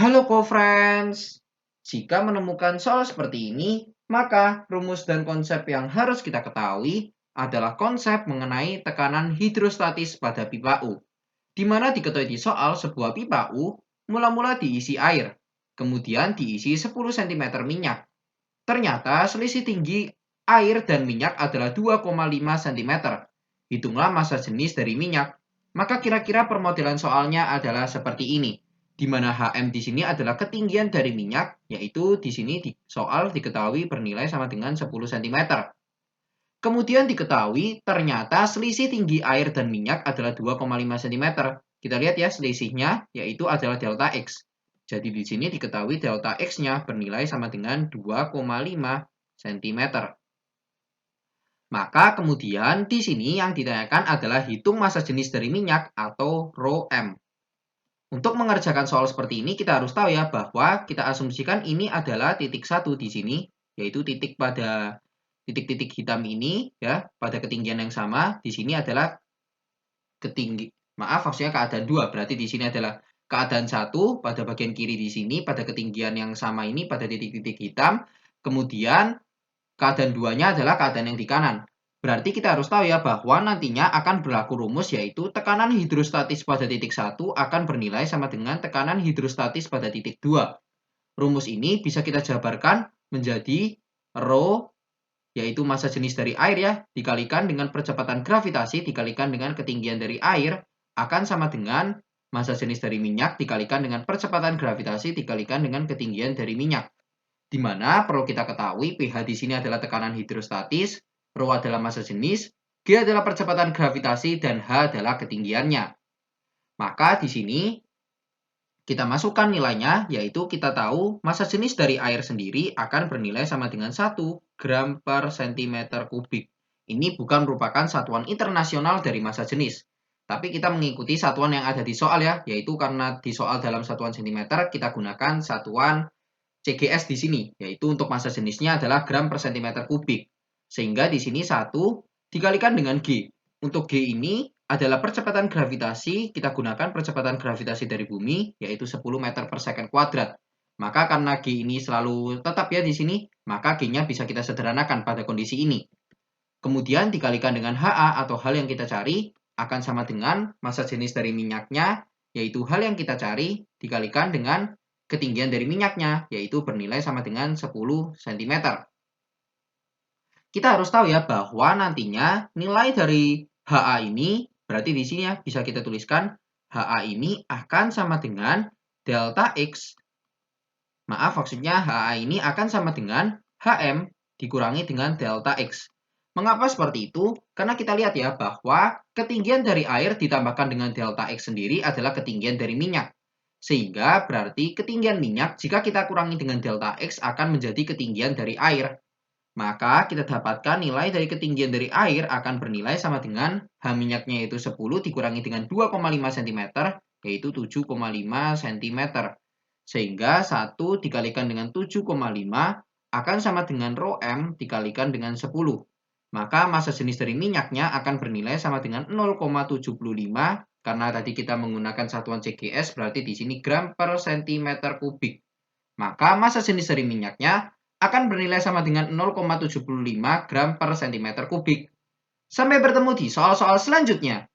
Halo co-friends, jika menemukan soal seperti ini, maka rumus dan konsep yang harus kita ketahui adalah konsep mengenai tekanan hidrostatis pada pipa U, di mana diketahui di soal sebuah pipa U mula-mula diisi air, kemudian diisi 10 cm minyak. Ternyata selisih tinggi air dan minyak adalah 2,5 cm. Hitunglah massa jenis dari minyak. Maka kira-kira permodelan soalnya adalah seperti ini, di mana HM di sini adalah ketinggian dari minyak, yaitu di sini di soal diketahui bernilai sama dengan 10 cm. Kemudian diketahui ternyata selisih tinggi air dan minyak adalah 2,5 cm. Kita lihat ya selisihnya, yaitu adalah delta X. Jadi di sini diketahui delta X-nya bernilai sama dengan 2,5 cm. Maka kemudian di sini yang ditanyakan adalah hitung massa jenis dari minyak atau ρm. Untuk mengerjakan soal seperti ini kita harus tahu ya bahwa kita asumsikan ini adalah titik 1 di sini, yaitu titik pada titik-titik hitam ini ya, pada ketinggian yang sama. Di sini adalah maksudnya keadaan 2. Berarti di sini adalah keadaan 1 pada bagian kiri di sini pada ketinggian yang sama ini pada titik-titik hitam. Kemudian keadaan 2-nya adalah keadaan yang di kanan. Berarti kita harus tahu ya bahwa nantinya akan berlaku rumus yaitu tekanan hidrostatis pada titik 1 akan bernilai sama dengan tekanan hidrostatis pada titik 2. Rumus ini bisa kita jabarkan menjadi Rho, yaitu massa jenis dari air ya, dikalikan dengan percepatan gravitasi dikalikan dengan ketinggian dari air akan sama dengan massa jenis dari minyak dikalikan dengan percepatan gravitasi dikalikan dengan ketinggian dari minyak. Di mana perlu kita ketahui pH di sini adalah tekanan hidrostatis, Rho adalah massa jenis, G adalah percepatan gravitasi, dan H adalah ketinggiannya. Maka di sini kita masukkan nilainya, yaitu kita tahu massa jenis dari air sendiri akan bernilai sama dengan 1 gram per cm kubik. Ini bukan merupakan satuan internasional dari massa jenis. Tapi kita mengikuti satuan yang ada di soal ya, yaitu karena di soal dalam satuan cm kita gunakan satuan CGS di sini, yaitu untuk massa jenisnya adalah gram per cm kubik. Sehingga di sini 1 dikalikan dengan G. Untuk G ini adalah percepatan gravitasi, kita gunakan percepatan gravitasi dari bumi, yaitu 10 meter per second kuadrat. Maka karena G ini selalu tetap ya di sini, maka G-nya bisa kita sederhanakan pada kondisi ini. Kemudian dikalikan dengan HA atau hal yang kita cari, akan sama dengan massa jenis dari minyaknya, yaitu hal yang kita cari, dikalikan dengan ketinggian dari minyaknya, yaitu bernilai sama dengan 10 cm. Kita harus tahu ya bahwa nantinya nilai dari HA ini, berarti di sini ya bisa kita tuliskan HA ini akan sama dengan delta X. Maaf, maksudnya HA ini akan sama dengan HM dikurangi dengan delta X. Mengapa seperti itu? Karena kita lihat ya bahwa ketinggian dari air ditambahkan dengan delta X sendiri adalah ketinggian dari minyak. Sehingga berarti ketinggian minyak jika kita kurangi dengan delta X akan menjadi ketinggian dari air. Maka kita dapatkan nilai dari ketinggian dari air akan bernilai sama dengan H minyaknya yaitu 10 dikurangi dengan 2,5 cm yaitu 7,5 cm. Sehingga 1 dikalikan dengan 7,5 akan sama dengan ρm dikalikan dengan 10. Maka massa jenis dari minyaknya akan bernilai sama dengan 0,75 karena tadi kita menggunakan satuan CGS berarti di sini gram per cm kubik. Maka massa jenis dari minyaknya akan bernilai sama dengan 0,75 gram per cm kubik. Sampai bertemu di soal-soal selanjutnya.